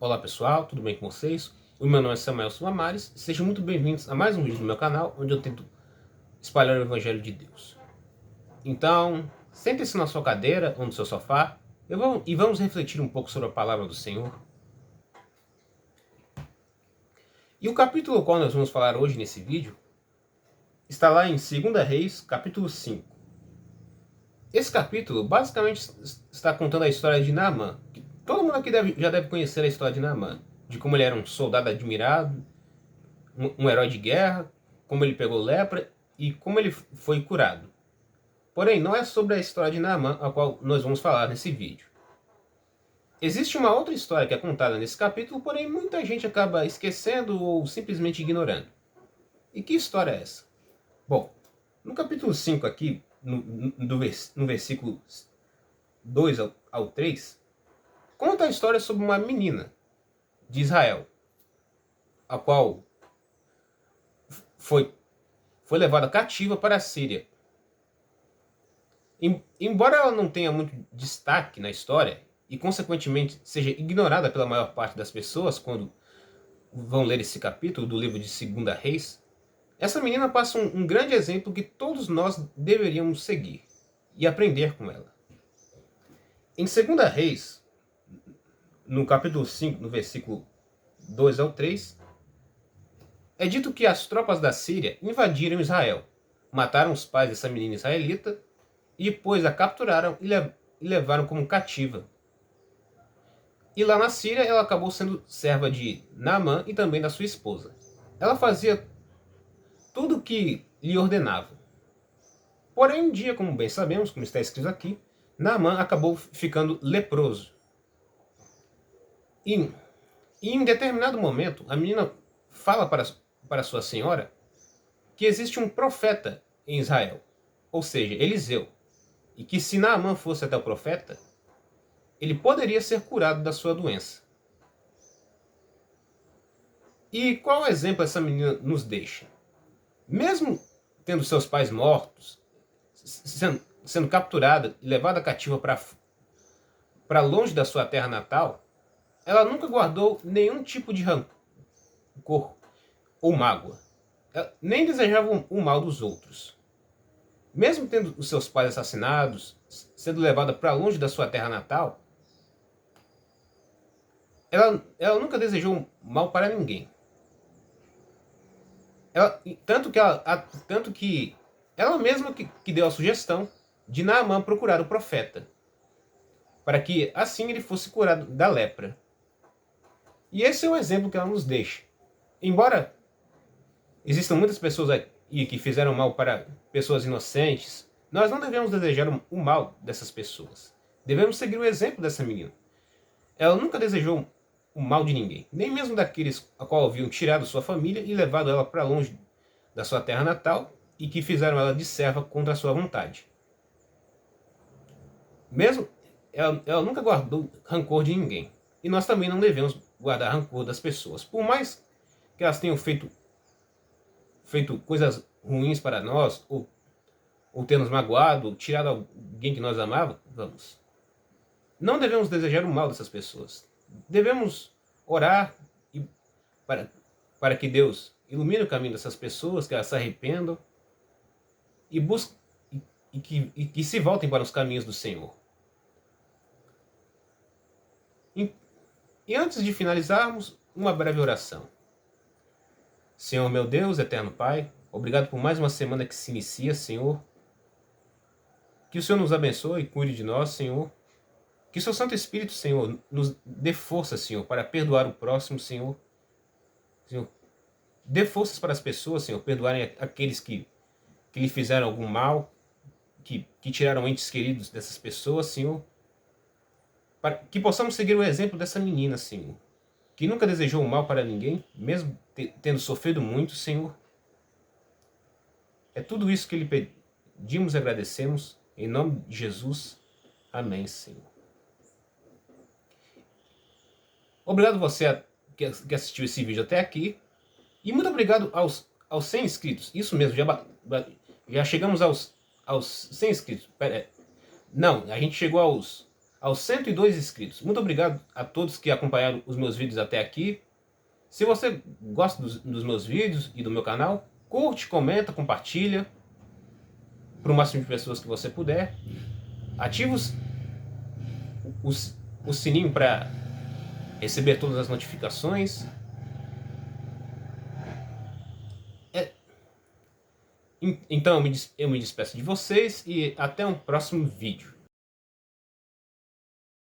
Olá pessoal, tudo bem com vocês? O meu nome é Samuel Sulamares, sejam muito bem-vindos a mais um vídeo do meu canal, onde eu tento espalhar o Evangelho de Deus. Então, sente-se na sua cadeira ou no seu sofá e vamos refletir um pouco sobre a palavra do Senhor. E o capítulo ao qual nós vamos falar hoje nesse vídeo está lá em 2 Reis, capítulo 5. Esse capítulo basicamente está contando a história de Naamã. Todo mundo aqui já deve conhecer a história de Naamã, de como ele era um soldado admirado, um herói de guerra, como ele pegou lepra e como ele foi curado. Porém, não é sobre a história de Naamã a qual nós vamos falar nesse vídeo. Existe uma outra história que é contada nesse capítulo, porém muita gente acaba esquecendo ou simplesmente ignorando. E que história é essa? Bom, no capítulo 5 aqui, no versículo 2 ao 3, conta a história sobre uma menina de Israel, a qual foi levada cativa para a Síria. Embora ela não tenha muito destaque na história, e consequentemente seja ignorada pela maior parte das pessoas quando vão ler esse capítulo do livro de 2 Reis, essa menina passa um grande exemplo que todos nós deveríamos seguir e aprender com ela. Em 2 Reis, no capítulo 5, no versículo 2 ao 3, é dito que as tropas da Síria invadiram Israel, mataram os pais dessa menina israelita e depois a capturaram e levaram como cativa. E lá na Síria ela acabou sendo serva de Naamã e também da sua esposa. Ela fazia tudo o que lhe ordenava. Porém, um dia, como bem sabemos, como está escrito aqui, Naamã acabou ficando leproso. E em determinado momento, a menina fala para sua senhora que existe um profeta em Israel, ou seja, Eliseu, e que se Naamã fosse até o profeta, ele poderia ser curado da sua doença. E qual exemplo essa menina nos deixa? Mesmo tendo seus pais mortos, sendo capturada e levada cativa para longe da sua terra natal, ela nunca guardou nenhum tipo de rancor ou mágoa. Ela nem desejava o mal dos outros. Mesmo tendo os seus pais assassinados, sendo levada para longe da sua terra natal, ela nunca desejou mal para ninguém. Tanto que ela mesma que deu a sugestão de Naamã procurar o profeta, para que assim ele fosse curado da lepra. E esse é o exemplo que ela nos deixa. Embora existam muitas pessoas aí que fizeram mal para pessoas inocentes, nós não devemos desejar o mal dessas pessoas. Devemos seguir o exemplo dessa menina. Ela nunca desejou o mal de ninguém, nem mesmo daqueles a qual haviam tirado sua família e levado ela para longe da sua terra natal e que fizeram ela de serva contra a sua vontade. Mesmo ela nunca guardou rancor de ninguém. E nós também não devemos guardar rancor das pessoas. Por mais que elas tenham feito coisas ruins para nós, ou ter nos magoado, tirado alguém que nós amávamos, não devemos desejar o mal dessas pessoas. Devemos orar para que Deus ilumine o caminho dessas pessoas, que elas se arrependam e que se voltem para os caminhos do Senhor. E antes de finalizarmos, uma breve oração. Senhor meu Deus, eterno Pai, obrigado por mais uma semana que se inicia, Senhor. Que o Senhor nos abençoe e cuide de nós, Senhor. Que o seu Santo Espírito, Senhor, nos dê força, Senhor, para perdoar o próximo, Senhor. Senhor, dê forças para as pessoas, Senhor, perdoarem aqueles que lhe fizeram algum mal, que tiraram entes queridos dessas pessoas, Senhor. Para que possamos seguir o exemplo dessa menina, Senhor, que nunca desejou o mal para ninguém, mesmo tendo sofrido muito, Senhor. É tudo isso que lhe pedimos e agradecemos, em nome de Jesus. Amém, Senhor. Obrigado você que assistiu esse vídeo até aqui. E muito obrigado aos 100 inscritos. Isso mesmo, já chegamos aos 100 inscritos. Não, a gente chegou aos aos 102 inscritos. Muito obrigado a todos que acompanharam os meus vídeos até aqui. Se você gosta dos meus vídeos e do meu canal, curte, comenta, compartilha para o máximo de pessoas que você puder. Ative o sininho para receber todas as notificações. Então eu me despeço de vocês e até um próximo vídeo.